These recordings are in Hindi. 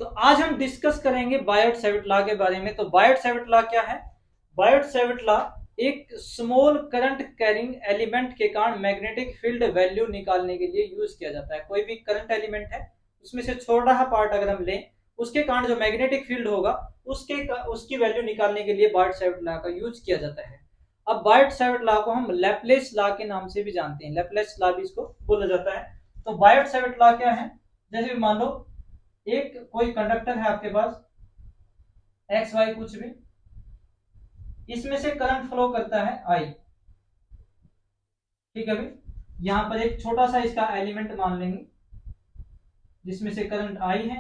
तो आज हम डिस्कस करेंगे बायोट-सैवर्ट लॉ के बारे में। तो बायोट-सैवर्ट लॉ क्या है? बायोट-सैवर्ट लॉ एक स्मॉल करंट कैरिंग एलिमेंट के कारण मैग्नेटिक फील्ड वैल्यू निकालने के लिए यूज किया जाता है। कोई भी करंट एलिमेंट है, उसमें से छोड़ रहा पार्ट अगर हम लें, उसके कारण जो मैग्नेटिक फील्ड होगा उसकी वैल्यू निकालने के लिए बायोट-सैवर्ट लॉ का यूज किया जाता है। अब बायोट-सैवर्ट लॉ को हम लैपलेस लॉ के नाम से भी जानते हैं, लैपलेस लॉ भी इसको बोला जाता है। तो बायोट-सैवर्ट लॉ क्या है? जैसे मान लो एक कोई कंडक्टर है आपके पास, एक्स वाई कुछ भी, इसमें से करंट फ्लो करता है आई। ठीक है भाई, यहां पर एक छोटा सा इसका एलिमेंट मान लेंगे जिसमें से करंट आई है,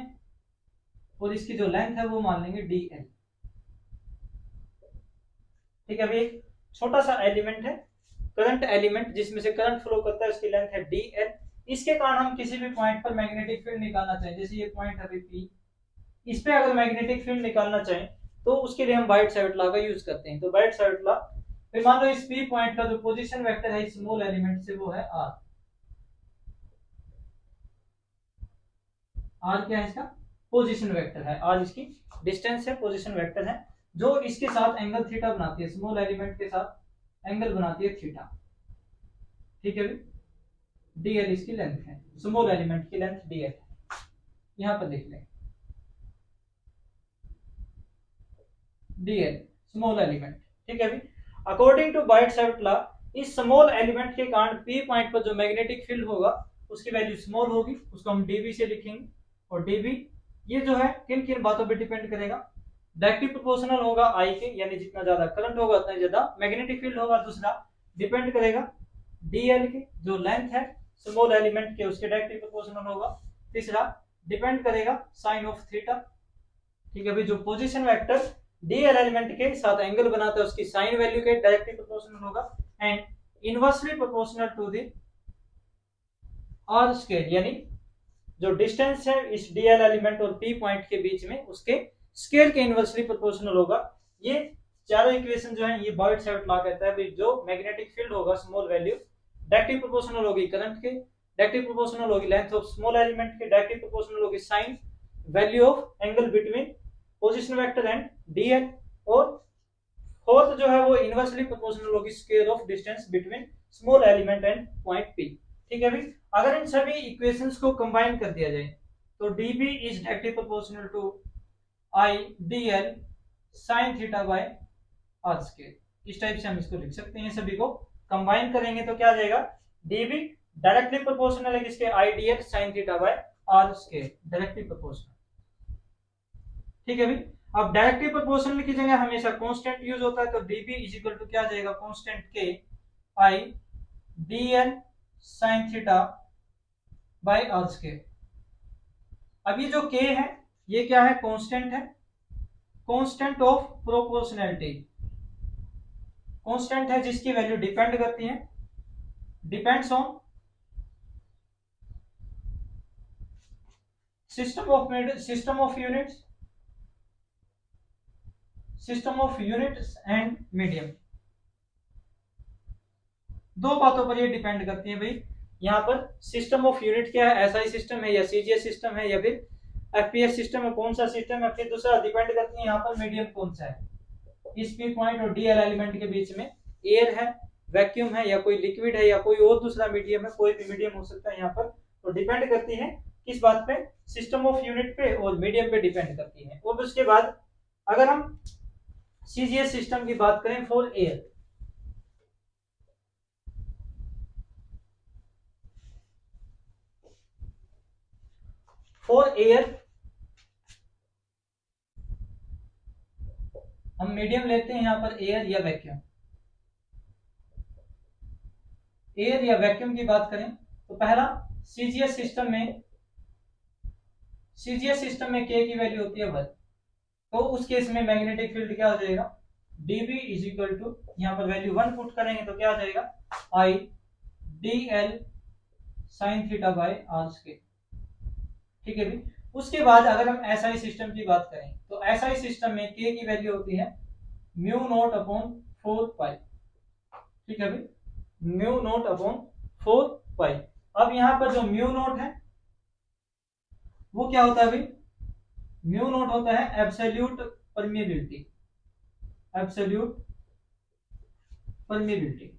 और इसकी जो लेंथ है वो मान लेंगे डी एल। ठीक है भाई, एक छोटा सा एलिमेंट है, करंट एलिमेंट, जिसमें से करंट फ्लो करता है, उसकी लेंथ है डी एल। इसके कारण हम किसी भी पॉइंट पर मैग्नेटिक फील्ड निकालना चाहें, जैसे ये पॉइंट है पी, इस पे अगर मैग्नेटिक फील्ड निकालना चाहें तो उसके लिए हम बायोट-सैवर्ट लॉ का यूज करते हैं। तो बायोट-सैवर्ट लॉ, फिर मान लो इस पी पॉइंट का जो पोजीशन वेक्टर है स्मॉल एलिमेंट से वो है आर। आर क्या है? इसका पोजीशन वेक्टर है, आर इसकी डिस्टेंस है, पोजीशन वेक्टर है, जो इसके साथ एंगल थीटा बनाती है, स्मॉल एलिमेंट के साथ एंगल बनाती है थीटा। ठीक है, डी एल इसकी लेंथ है, स्मॉल एलिमेंट की लेंथ डी एल है। यहां पर देख लें डी एल स्मॉल एलिमेंट। ठीक है भाई, अकॉर्डिंग टू बायोट-सैवर्ट लॉ, इस स्मॉल एलिमेंट के कारण पी पॉइंट पर जो मैग्नेटिक फील्ड होगा उसकी वैल्यू स्मॉल होगी, उसको हम डीबी से लिखेंगे। और डीबी ये जो है किन किन बातों पे डिपेंड करेगा? डायरेक्टली प्रोपोर्शनल होगा आई के, यानी जितना ज्यादा करंट होगा उतना ज्यादा मैग्नेटिक फील्ड होगा। दूसरा डिपेंड करेगा डीएल के, जो लेंथ है स्मॉल एलिमेंट के, उसके डायरेक्टली प्रोपोर्शनल होगा। तीसरा डिपेंड करेगा साइन ऑफ थीटा। ठीक है भाई, जो पोजीशन वेक्टर डीएल एलिमेंट के साथ एंगल बनाता है उसकी साइन वैल्यू के डायरेक्टली प्रोपोर्शनल होगा। And inversely proportional to the R square, यानी जो डिस्टेंस है इस डीएल एलिमेंट और पी पॉइंट के बीच में, उसके स्क्वायर के इनवर्सली प्रोपोर्शनल होगा। ये चारों इक्वेशन जो है ये बायोट-सैवर्ट लॉ कहता है भाई, जो मैग्नेटिक फील्ड होगा स्मॉल वैल्यू डायरेक्टली प्रोपोर्शनल होगी करंट के, डायरेक्टली प्रोपोर्शनल होगी लेंथ ऑफ स्मॉल एलिमेंट के, डायरेक्टली प्रोपोर्शनल होगी sine value of angle between position vector and DL, और फोर्थ जो है वो इनवर्सली प्रोपोर्शनल होगी square of distance between small element and point P. ठीक है भाई, अगर इन सभी इक्वेशंस को कंबाइन कर दिया जाए तो dB is directly proportional to I dl sin theta by r square. इस टाइप से हम इसको लिख सकते हैं। सभी को कंबाइन करेंगे तो क्या आ जाएगा? dB डायरेक्टली प्रोपोर्शनल है किसके? I dl sin theta by r square, directly proportional. ठीक है भाई, अब डायरेक्टली प्रोपोर्शनल की जगह हमेशा कांस्टेंट यूज होता है, तो dB इज इक्वल टू क्या आ जाएगा? कांस्टेंट के I dl sin theta by r square. अब ये जो k है ये क्या है? कांस्टेंट है, कांस्टेंट ऑफ प्रोपोर्शनैलिटी, कांस्टेंट है जिसकी वैल्यू डिपेंड करती है, depends on system of units and medium. दो बातों पर ये डिपेंड करती है भाई। यहाँ पर सिस्टम ऑफ यूनिट क्या है? एसआई सिस्टम है या सीजीएस सिस्टम है या फिर एफपीएस सिस्टम है, कौन सा सिस्टम है? फिर दूसरा डिपेंड करती है यहाँ पर मीडियम कौन सा है। इस पी पॉइंट और डीएल एलिमेंट के बीच में एयर है, वैक्यूम है, या कोई लिक्विड है, या कोई और दूसरा मीडियम है, कोई भी मीडियम हो सकता है यहाँ पर। तो डिपेंड करती है किस बात पे? सिस्टम ऑफ यूनिट पे और मीडियम पे डिपेंड करती है। और उसके बाद अगर हम सीजीएस सिस्टम की बात करें फॉर एयर, हम मीडियम लेते हैं यहाँ पर एयर या वैक्यूम। एयर या वैक्यूम की बात करें तो पहला सीजीएस सिस्टम में के की वैल्यू होती है 1, तो उस केस में मैग्नेटिक फील्ड क्या हो जाएगा? dB इज इक्वल टू, यहाँ पर वैल्यू 1 पुट करेंगे तो क्या आ जाएगा? I dl sin theta by r square. ठीक है भाई, उसके बाद अगर हम एसआई सिस्टम की बात करें तो एसआई सिस्टम में k की वैल्यू होती है म्यू नॉट अपॉन 4 पाई। ठीक है भाई, म्यू नॉट अपॉन 4 पाई। अब यहाँ पर जो म्यू नॉट है वो क्या होता है भाई? म्यू नोट होता है एब्सोल्यूट परमिएबिलिटी, एब्सोल्यूट परमिएबिलिटी,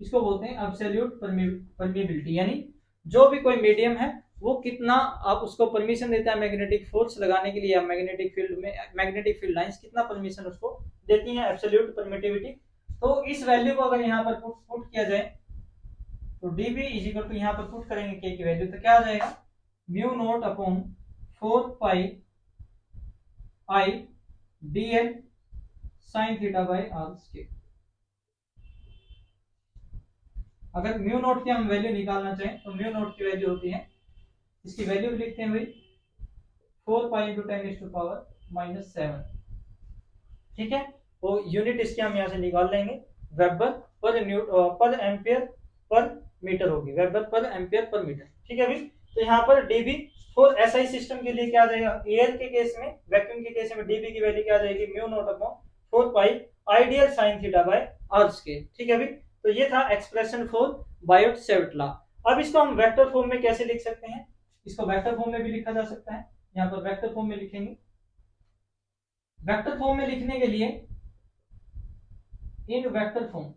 इसको बोलते हैं एब्सोल्यूट परमिएबिलिटी, यानी जो भी कोई मीडियम है वो कितना आप उसको परमिशन देता है मैग्नेटिक फोर्स लगाने के लिए, या मैग्नेटिक फील्ड में मैग्नेटिक फील्ड लाइंस कितना परमिशन उसको देती हैं, एब्सोल्यूट परमिटिविटी। तो इस वैल्यू को अगर यहाँ पर पुट किया जाए तो dB इज इक्वल टू, यहाँ पर पुट करेंगे k की वैल्यू तो क्या आ जाएगा, mu naught upon 4 pi I dl sin theta by r square. अगर म्यू नोट की हम वैल्यू निकालना चाहें तो म्यू नोट की वैल्यू होती है, इसकी वैल्यू भी लिखते हैं भाई 4 पाई इंटू 10⁻⁻⁷, ठीक है। वो यूनिट इसकी हम यहाँ से निकाल लेंगे, वेबर पर एम्पियर पर मीटर होगी, वेबर पर एम्पियर पर मीटर, ठीक है भाई। तो यहाँ पर dB फॉर एसआई सिस्टम के लिए क्या आ जाएगा, एयर के केस में, वैक्यूम के केस में dB की वैल्यू क्या आ जाएगी, mu note upon 4 pi ideal sine theta by r square, ठीक है भाई। तो ये था एक्सप्रेशन फॉर बायोट-सैवर्ट लॉ। अब इसको हम वेक्टर फॉर्म में कैसे लिख सकते हैं, इसको वेक्टर फॉर्म में भी लिखा जा सकता है, यहाँ पर वेक्टर फॉर्म में लिखेंगे। वेक्टर फॉर्म में लिखने के लिए इन वेक्टर फॉर्म,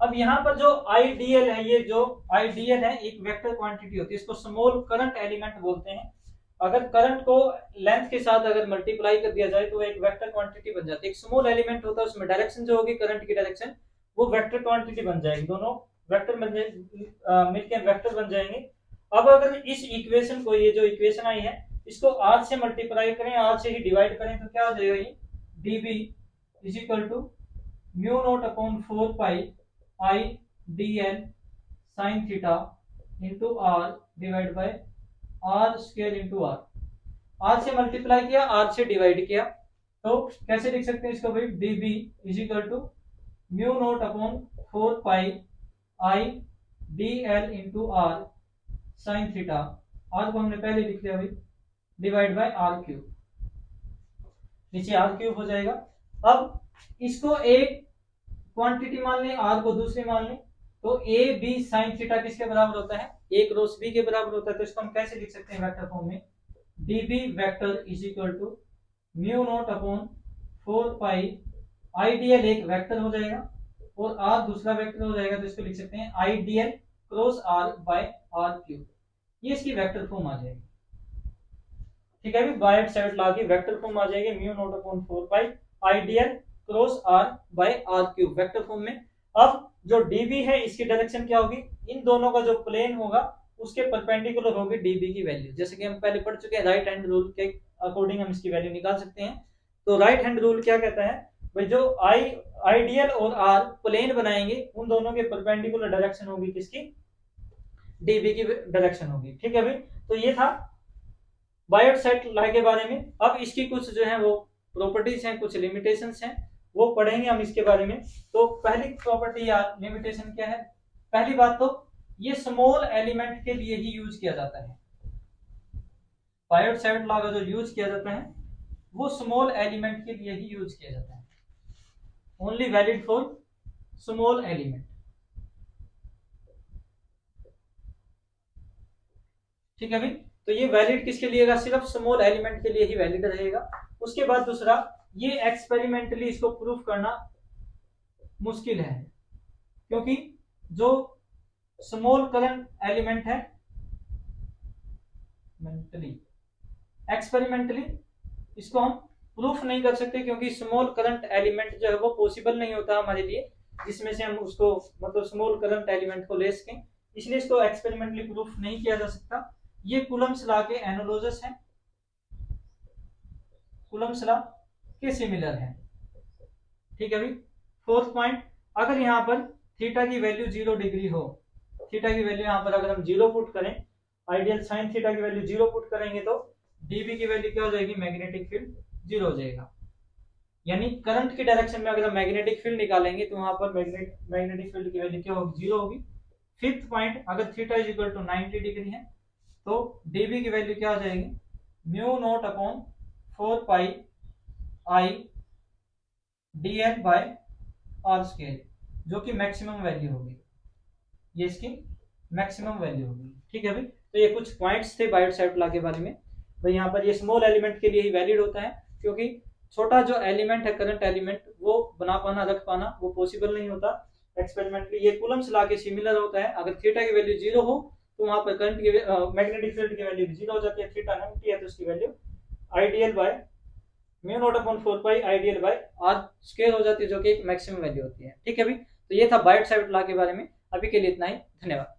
अब यहाँ पर जो आईडीएल है, ये जो आईडीएल है एक वेक्टर क्वांटिटी होती है, इसको स्मॉल करंट एलिमेंट बोलते हैं। अगर करंट को लेंथ के साथ अगर मल्टीप्लाई कर दिया जाए तो एक वेक्टर क्वांटिटी बन जाती है। एक स्मॉल एलिमेंट होता है, उसमें डायरेक्शन जो होगी करंट की डायरेक्शन, वो वेक्टर क्वांटिटी बन जाएगी, दोनों वेक्टर मिलकर वेक्टर बन जाएंगे। अब अगर इस इक्वेशन को, ये जो इक्वेशन आई है, इसको r से मल्टीप्लाई करें, r से ही डिवाइड करें तो क्या हो जाएगा, ये dB is equal to mu note upon 4 pi I dl sin theta into r divide by r square into r से मल्टीप्लाई किया, r से डिवाइड किया, तो कैसे लिख सकते हैं इसको भाई, dB is equal to mu note upon 4 pi I dl into r sin theta, r को हमने पहले लिख लिया भाई, डिवाइड बाय r क्यूब, नीचे r क्यूब हो जाएगा। अब इसको एक क्वांटिटी मान लें, r को दूसरी मान लें, तो a b sin थीटा किसके बराबर होता है, a क्रॉस b के बराबर होता है। तो इसको हम कैसे लिख सकते हैं वेक्टर फॉर्म में, dB vector is equal to mu note upon 4 pi IDL एक वेक्टर हो जाएगा और r दूसरा वेक्टर हो जाएगा, तो इसको लिख सकते हैं I D L cross r by r cube, ये इसकी वेक्टर फॉर्म आ जाएगी, ठीक है। बायोट-सैवर्ट लॉ की वेक्टर फॉर्म आ जाएगी, mu note upon 4 pi I D L cross r by r cube vector form में। अब जो dB है इसकी डायरेक्शन क्या होगी, इन दोनों का जो प्लेन होगा उसके परपेंडिकुलर होगी dB की वैल्यू, जैसे कि हम पहले पढ़ चुके हैं, राइट हैंड रूल के अकॉर्डिंग हम इसकी वैल्यू निकाल सकते हैं। तो राइट हैंड रूल क्या कहता है भाई, जो आइडियल और r प्लेन बनाएंगे उन दोनों के परपेंडिकुलर डायरेक्शन होगी किसकी, dB की डायरेक्शन होगी, ठीक है भाई। तो ये था बायोट-सैवर्ट लॉ के बारे में। अब इसकी कुछ जो है वो प्रॉपर्टीज हैं, कुछ लिमिटेशंस हैं, वो पढ़ेंगे हम इसके बारे में। तो पहली प्रॉपर्टी या लिमिटेशन क्या है, पहली बात तो ये स्मॉल एलिमेंट के लिए ही यूज किया जाता है, बायोट-सैवर्ट लॉ का जो यूज किया जाता है वो स्मॉल एलिमेंट के लिए ही यूज किया जाता है, only valid for small element, ठीक है भाई। तो ये वैलिड किसके लिए, सिर्फ स्मॉल एलिमेंट के लिए ही वैलिड रहेगा। उसके बाद दूसरा, ये एक्सपेरिमेंटली इसको प्रूफ करना मुश्किल है, क्योंकि जो स्मॉल करंट एलिमेंट है एक्सपेरिमेंटली इसको हम प्रूफ नहीं कर सकते, क्योंकि स्मॉल करंट एलिमेंट जो है वो पॉसिबल नहीं होता हमारे लिए, जिसमें से हम उसको मतलब स्मॉल करंट एलिमेंट को ले सकें, इसलिए इसको एक्सपेरिमेंटली प्रूफ नहीं किया जा सकता। ये कूलम्ब्स लॉ के एनालोगस है, कूलम्ब्स लॉ के सिमिलर है, ठीक है भाई। फोर्थ पॉइंट, अगर यहाँ पर थीटा की वैल्यू 0 डिग्री हो, थीटा की वैल्यू यहाँ पर अगर हम 0 पुट करें, आइडियल साइन थीटा की वैल्यू 0 पुट करेंगे तो dB की वैल्यू क्या हो जाएगी, मैग्नेटिक फील्ड 0 हो जाएगा, यानी करंट की डायरेक्शन में अगर हम मैग्नेटिक फील्ड निकालेंगे तो वहां पर मैग्नेटिक फील्ड की वैल्यू क्या होगी, 0 होगी। फिफ्थ पॉइंट, अगर theta is equal to 90 degree है तो dB की वैल्यू क्या हो जाएगी, mu note upon 4 pi I dl by r square, जो कि मैक्सिमम वैल्यू होगी, ये इसकी मैक्सिमम वैल्यू होगी। ठीक है भाई, तो ये कुछ पॉइंट्स थे बायोट सावर्ट लॉ के बारे में। भाई यहाँ पर ये स्मॉल एलिमेंट के लिए ही वैलिड होता है, क्योंकि छोटा जो एलिमेंट है करंट एलिमेंट वो बना पाना रख पाना वो पॉसिबल नहीं होता एक्सपेरिमेंटली। ये कूलम्स लॉ के सिमिलर होता है, अगर थीटा की वैल्यू 0 हो तो वहां पर करंट की मैग्नेटिक फील्ड की वैल्यू 0 हो जाती है, थीटा नेगेटिव है तो उसकी value IDL by mu naught upon 4 pi IDL by R square हो जाती है, जो कि एक मैक्सिमम वैल्यू होती है। ठीक है भाई, तो ये था बायोट सावर्ट लॉ के बारे में। अभी के लिए इतना ही, धन्यवाद।